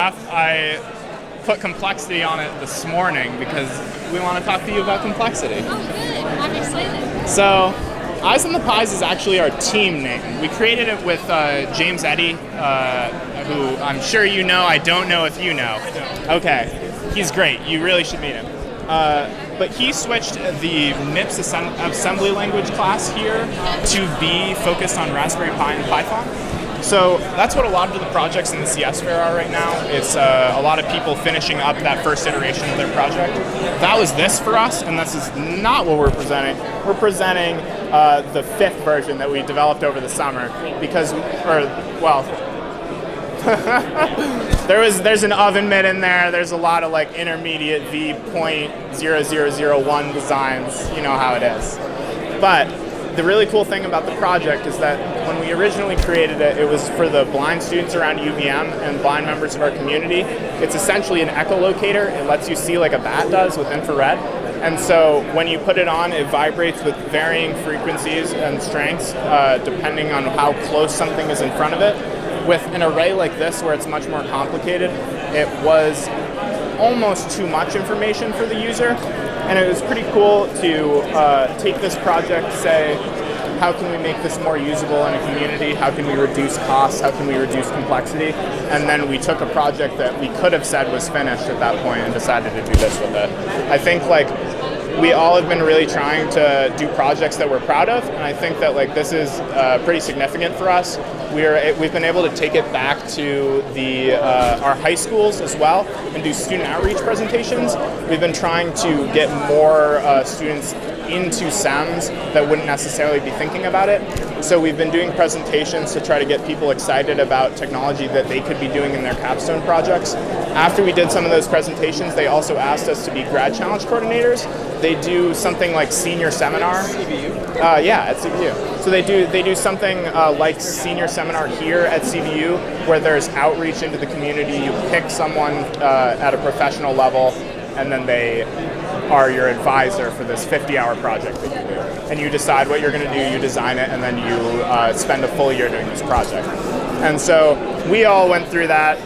I put complexity on it this morning because we want to talk to you about complexity. Oh, good. I'm excited. So, Eyes on the Pies is actually our team name. We created it with James Eddy, who I'm sure you know. I don't know if you know. Okay, he's great. You really should meet him. But he switched the MIPS assembly language class here to be focused on Raspberry Pi and Python. So that's what a lot of the projects in the CS fair are right now. It's a lot of people finishing up that first iteration of their project. That was this for us, and this is not what we're presenting. We're presenting the 5th version that we developed over the summer there's an oven mitt in there. There's a lot of like intermediate v.0001 designs. You know how it is. But the really cool thing about the project is that when we originally created it, it was for the blind students around UVM and blind members of our community. It's essentially an echolocator. It lets you see like a bat does with infrared. And so when you put it on, it vibrates with varying frequencies and strengths depending on how close something is in front of it. With an array like this, where it's much more complicated, it was almost too much information for the user. And it was pretty cool to take this project, say, how can we make this more usable in a community? How can we reduce costs? How can we reduce complexity? And then we took a project that we could have said was finished at that point and decided to do this with it. I think like we all have been really trying to do projects that we're proud of, and I think that like this is pretty significant for us. We've been able to take it back to our high schools as well and do student outreach presentations. We've been trying to get more students into SEMS that wouldn't necessarily be thinking about it. So we've been doing presentations to try to get people excited about technology that they could be doing in their capstone projects. After we did some of those presentations, they also asked us to be grad challenge coordinators. They do something like senior seminar. CVU? Yeah, at CVU. So they do something like senior seminar here at CVU, where there's outreach into the community. You pick someone at a professional level, and then they are your advisor for this 50-hour project that you do. And you decide what you're going to do, you design it, and then you spend a full year doing this project. And so we all went through that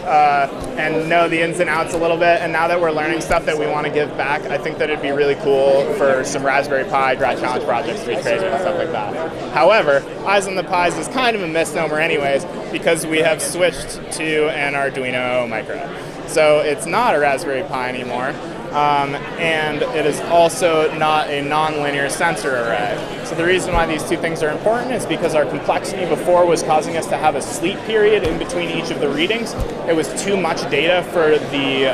and know the ins and outs a little bit. And now that we're learning stuff that we want to give back, I think that it'd be really cool for some Raspberry Pi grad challenge projects to be created and stuff like that. However, Eyes on the Pies is kind of a misnomer anyways, because we have switched to an Arduino Micro. So it's not a Raspberry Pi anymore. And it is also not a nonlinear sensor array. So the reason why these two things are important is because our complexity before was causing us to have a sleep period in between each of the readings. It was too much data for the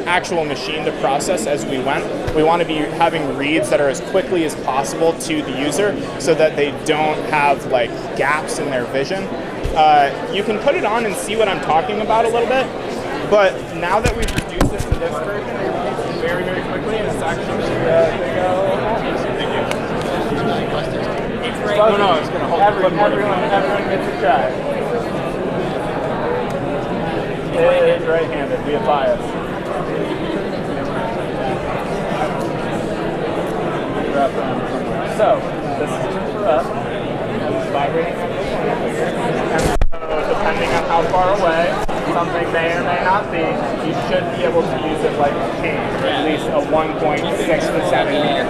actual machine to process as we went. We want to be having reads that are as quickly as possible to the user so that they don't have like gaps in their vision. You can put it on and see what I'm talking about a little bit, but now that we've reduced this to this version, very, very quickly, and it's actually big No, it's going to hold everyone gets a try. It is right-handed. We have bias. So, this is for us. It's vibrating. So, depending on how far away something may or may not be, you should be able to use it like a chain, or at least a 1.6 to 7 meter.